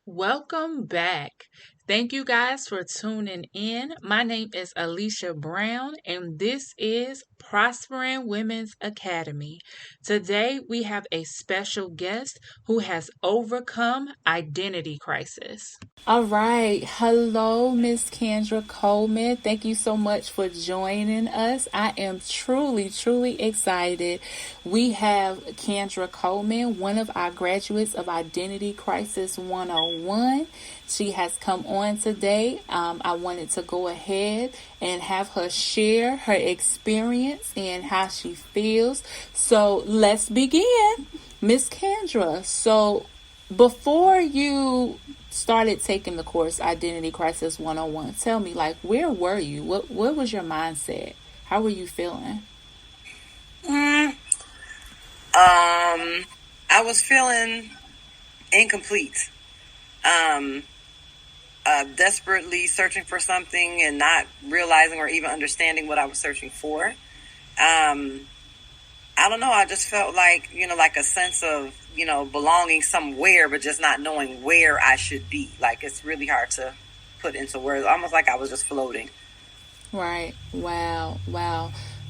Welcome back. Thank you guys for tuning in. My name is Alicia Brown, and this is Prospering Women's Academy. Today, we have a special guest who has overcome identity crisis. All right. Hello, Miss Candra Coleman. Thank you so much for joining us. I am truly excited. We have Candra Coleman, one of our graduates of Identity Crisis 101. She has come on today. I wanted to go ahead and have her share her experience and how she feels. So let's begin. Miss Candra, so before you started taking the course Identity Crisis 101, tell me, like, where were you? What was your mindset? How were you feeling? I was feeling incomplete. Desperately searching for something and not realizing or even understanding what I was searching for. I don't know. I just felt like, like a sense of, belonging somewhere, but just not knowing where I should be. Like, it's really hard to put into words. Almost like I was just floating. Right. Wow.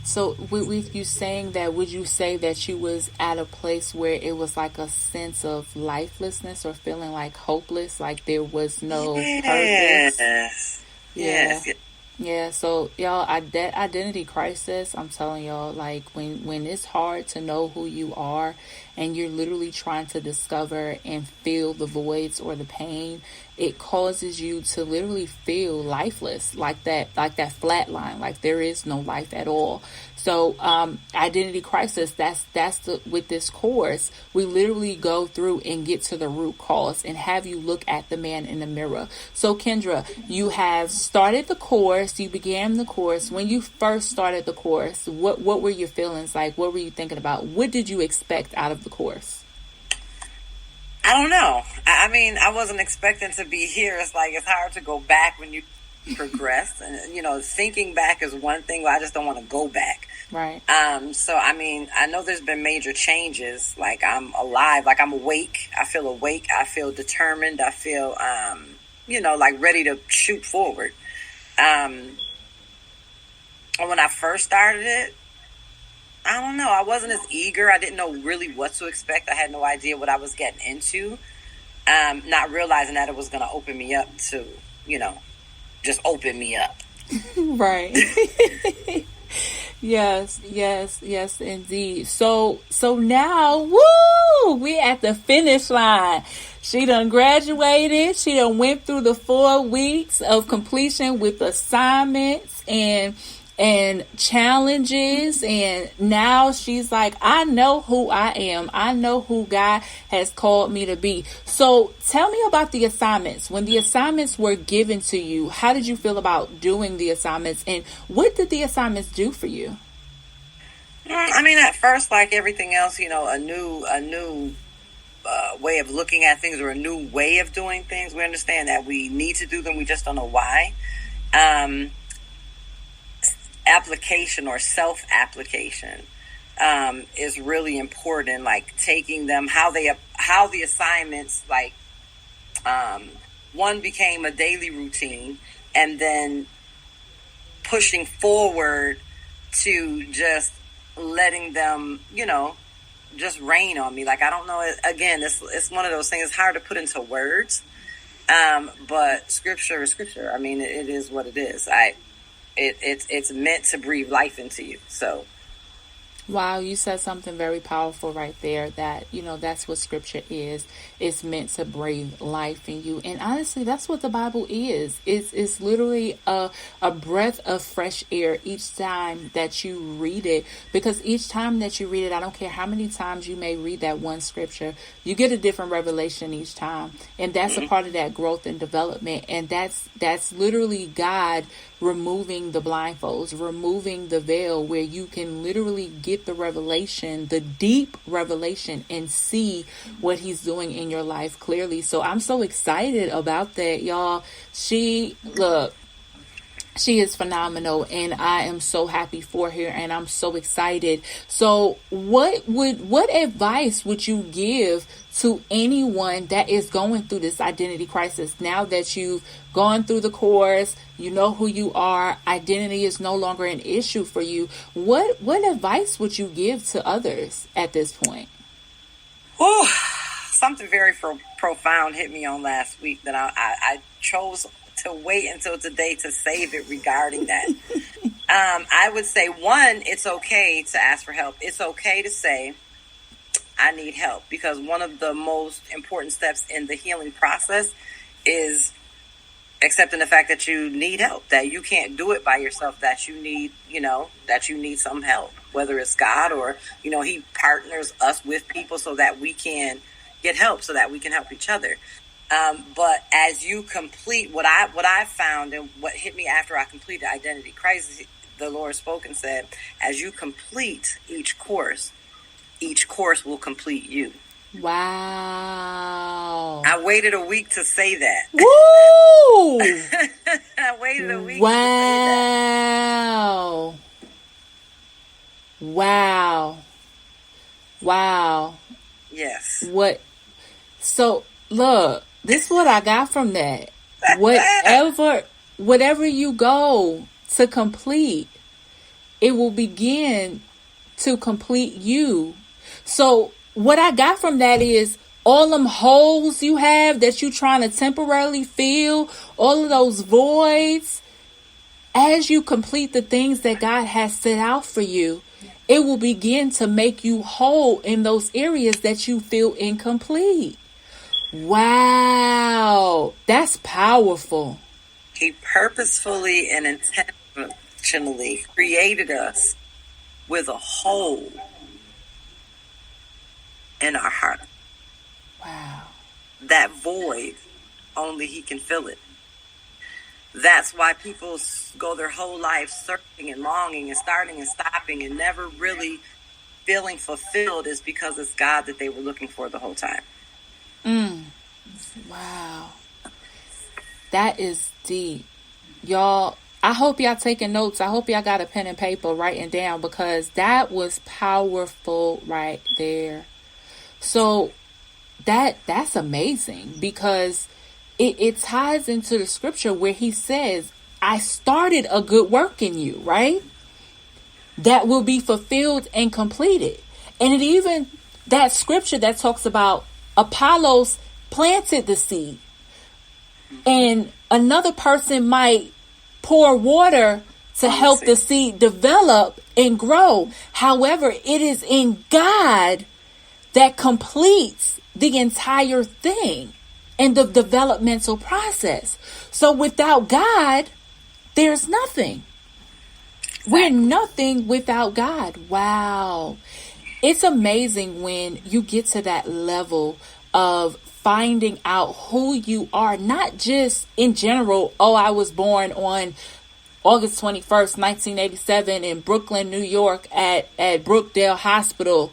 So with you saying that, would you say that you was at a place where it was like a sense of lifelessness or feeling like hopeless, like there was no purpose? Yes. Yeah, so y'all, identity crisis, I'm telling y'all, like when it's hard to know who you are and you're literally trying to discover and fill the voids or the pain, it causes you to literally feel lifeless, like that flat line, like there is no life at all. So identity crisis, with this course, we literally go through and get to the root cause and have you look at the man in the mirror. So Kendra, you have started the course, you began the course. When you first started the course, what were your feelings like? What were you thinking about? What did you expect out of the course? I don't know. I mean, I wasn't expecting to be here. It's like, it's hard to go back when you progress. And, thinking back is one thing, but I just don't want to go back. Right. So, I mean, I know there's been major changes. Like, I'm alive. Like, I'm awake. I feel awake. I feel determined. I feel, like ready to shoot forward. And when I first started it, I don't know. I wasn't as eager. I didn't know really what to expect. I had no idea what I was getting into. Not realizing that it was going to open me up to, just open me up. Right. Yes, indeed. So now, woo, we at the finish line. She done graduated. She done went through the 4 weeks of completion with assignments and challenges, and now she's like, I know who I am. I know who God has called me to be. So tell me about the assignments. When the assignments were given to you, how did you feel about doing the assignments, and what did the assignments do for you? I mean, at first, like everything else, a new way of looking at things, or a new way of doing things. We understand that we need to do them. We just don't know why. Application or self-application is really important. Like taking them, how the assignments, like one became a daily routine, and then pushing forward to just letting them, just rain on me. Like, I don't know. Again, it's one of those things. It's hard to put into words, but scripture is scripture. I mean, it is what it is. It's meant to breathe life into you. So, wow, you said something very powerful right there, that, that's what scripture is. It's meant to breathe life in you. And honestly, that's what the Bible is. It's literally a breath of fresh air each time that you read it. Because each time that you read it, I don't care how many times you may read that one scripture, you get a different revelation each time. And that's a part of that growth and development. And that's literally God removing the blindfolds, removing the veil, where you can literally get the revelation, the deep revelation, and see what he's doing in your life clearly. So I'm so excited about that, y'all. She is phenomenal, and I am so happy for her, and I'm so excited. So what advice would you give to anyone that is going through this identity crisis? Now that you've gone through the course, you know who you are, identity is no longer an issue for you. What advice would you give to others at this point? Oh, something very profound hit me on last week that I chose to wait until today to save it regarding that. I would say, one, it's okay to ask for help. It's okay to say, I need help, because one of the most important steps in the healing process is accepting the fact that you need help, that you can't do it by yourself, that you need, that you need some help, whether it's God or, he partners us with people so that we can get help, so that we can help each other. But as you complete what I found, and what hit me after I completed Identity Crisis, the Lord spoke and said, as you complete each course will complete you. Wow. I waited a week to say that. Woo! I waited a week wow. to say that. Wow. Wow. Yes. So look, this is what I got from that. Whatever you go to complete, it will begin to complete you. So what I got from that is all them holes you have that you trying to temporarily fill, all of those voids, as you complete the things that God has set out for you, it will begin to make you whole in those areas that you feel incomplete. Wow, that's powerful. He purposefully and intentionally created us with a hole in our heart. Wow. That void, only he can fill it. That's why people go their whole life searching and longing and starting and stopping and never really feeling fulfilled, is because it's God that they were looking for the whole time. Wow. That is deep. Y'all, I hope y'all taking notes. I hope y'all got a pen and paper writing down, because that was powerful right there. So that's amazing, because it ties into the scripture where he says, I started a good work in you, right? That will be fulfilled and completed. And it even, that scripture that talks about Apollos planted the seed, and another person might pour water to help the seed develop and grow. However, it is in God that completes the entire thing and the developmental process. So without God, there's nothing. We're nothing without God. Wow. It's amazing when you get to that level of finding out who you are, not just in general. Oh, I was born on August 21st, 1987 in Brooklyn, New York at Brookdale Hospital.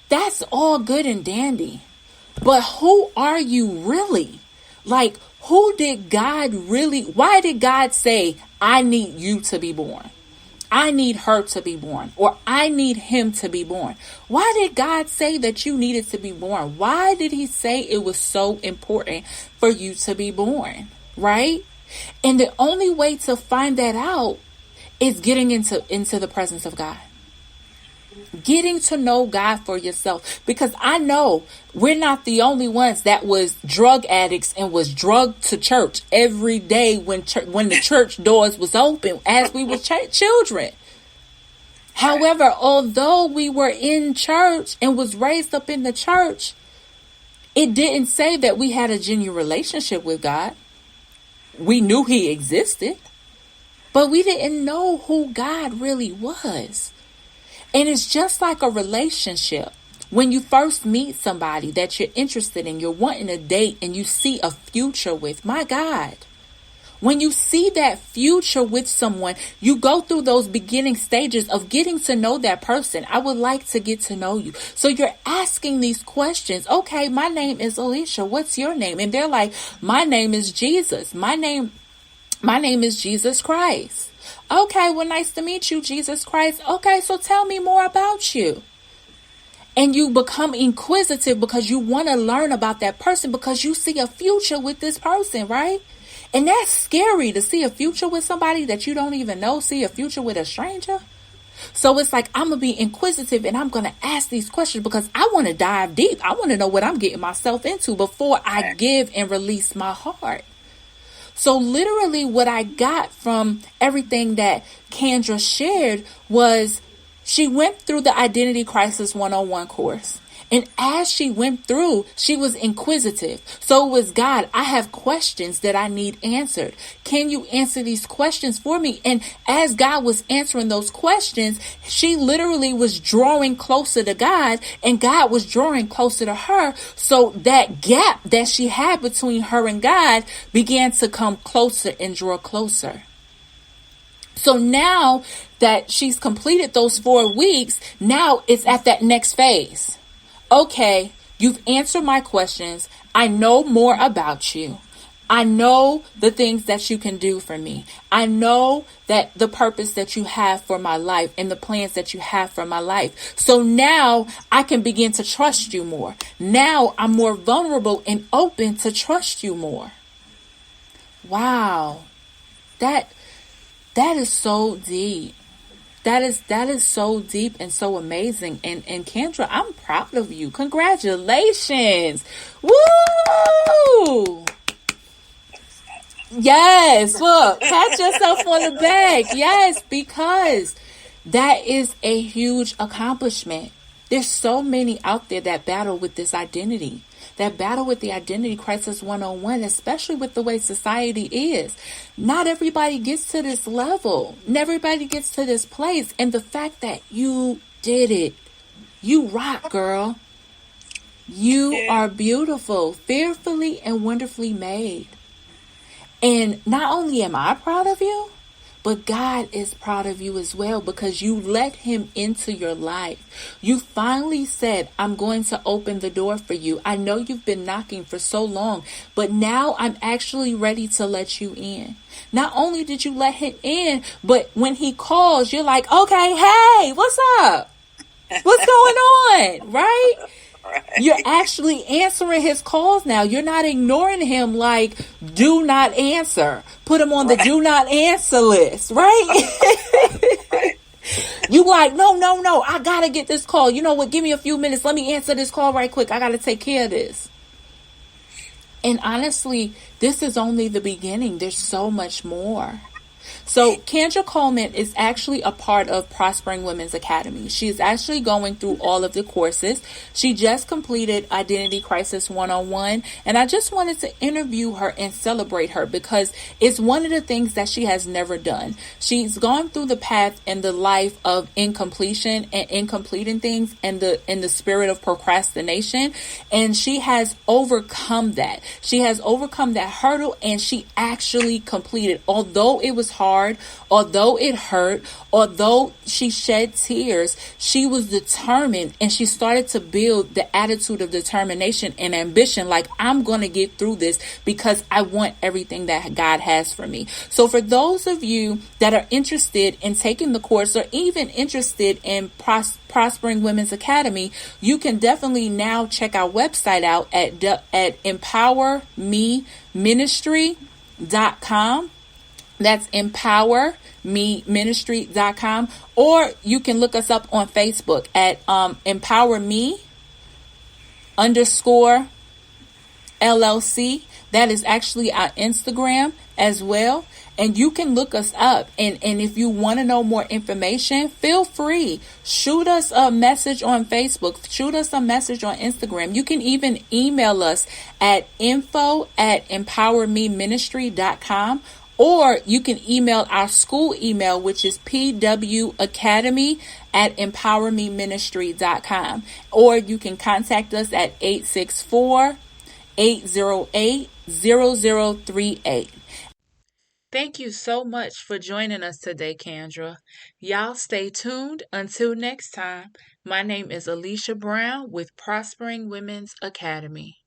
That's all good and dandy. But who are you really? Like, who did God really, why did God say, I need you to be born? I need her to be born, or I need him to be born. Why did God say that you needed to be born? Why did he say it was so important for you to be born? Right? And the only way to find that out is getting into the presence of God. Getting to know God for yourself, because I know we're not the only ones that was drug addicts and was drugged to church every day when the church doors was open as we were children. However, although we were in church and was raised up in the church, it didn't say that we had a genuine relationship with God. We knew he existed, but we didn't know who God really was. And it's just like a relationship. When you first meet somebody that you're interested in, you're wanting to date, and you see a future with, my God, when you see that future with someone, you go through those beginning stages of getting to know that person. I would like to get to know you. So you're asking these questions. Okay, my name is Alicia. What's your name? And they're like, my name is Jesus. My name My name is Jesus Christ. Okay, well, nice to meet you, Jesus Christ. Okay, so tell me more about you. And you become inquisitive because you want to learn about that person because you see a future with this person, right? And that's scary to see a future with somebody that you don't even know, see a future with a stranger. So it's like, I'm going to be inquisitive and I'm going to ask these questions because I want to dive deep. I want to know what I'm getting myself into before I give and release my heart. So literally what I got from everything that Candra shared was she went through the Identity Crisis 101 course. And as she went through, she was inquisitive. So it was, God, I have questions that I need answered. Can you answer these questions for me? And as God was answering those questions, she literally was drawing closer to God and God was drawing closer to her. So that gap that she had between her and God began to come closer and draw closer. So now that she's completed those 4 weeks, now it's at that next phase. Okay, you've answered my questions. I know more about you. I know the things that you can do for me. I know that the purpose that you have for my life and the plans that you have for my life. So now I can begin to trust you more. Now I'm more vulnerable and open to trust you more. Wow. That is so deep. That is so deep and so amazing. And Candra, I'm proud of you. Congratulations. Woo! Yes, look, pat yourself on the back. Yes, because that is a huge accomplishment. There's so many out there that battle with this identity. That battle with the Identity Crisis 101, especially with the way society is. Not everybody gets to this level. Not everybody gets to this place. And the fact that you did it. You rock, girl. You are beautiful, fearfully and wonderfully made. And not only am I proud of you, but God is proud of you as well because you let him into your life. You finally said, I'm going to open the door for you. I know you've been knocking for so long, but now I'm actually ready to let you in. Not only did you let him in, but when he calls, you're like, okay, hey, what's up? What's going on? Right? You're actually answering his calls now. You're not ignoring him like, do not answer. Put him on the do not answer list, right? You like, no, I got to get this call. You know what? Give me a few minutes. Let me answer this call right quick. I got to take care of this. And honestly, this is only the beginning. There's so much more. So Candra Coleman is actually a part of Prospering Women's Academy. She's actually going through all of the courses. She just completed Identity Crisis 101. And I just wanted to interview her and celebrate her because it's one of the things that she has never done. She's gone through the path and the life of incompletion and incompleting things and in the spirit of procrastination. And she has overcome that. She has overcome that hurdle and she actually completed. Although it was hard, although it hurt, although she shed tears, she was determined and she started to build the attitude of determination and ambition. Like, I'm going to get through this because I want everything that God has for me. So for those of you that are interested in taking the course or even interested in Prospering Women's Academy, you can definitely now check our website out at empowermeministry.com. That's empowermeministry.com. Or you can look us up on Facebook at empowerme_LLC. That is actually our Instagram as well. And you can look us up. And if you want to know more information, feel free. Shoot us a message on Facebook. Shoot us a message on Instagram. You can even email us at info@empowermeministry.com. Or you can email our school email, which is pwacademy@empowermeministry.com. Or you can contact us at 864-808-0038. Thank you so much for joining us today, Candra. Y'all stay tuned. Until next time, my name is Alicia Brown with Prospering Women's Academy.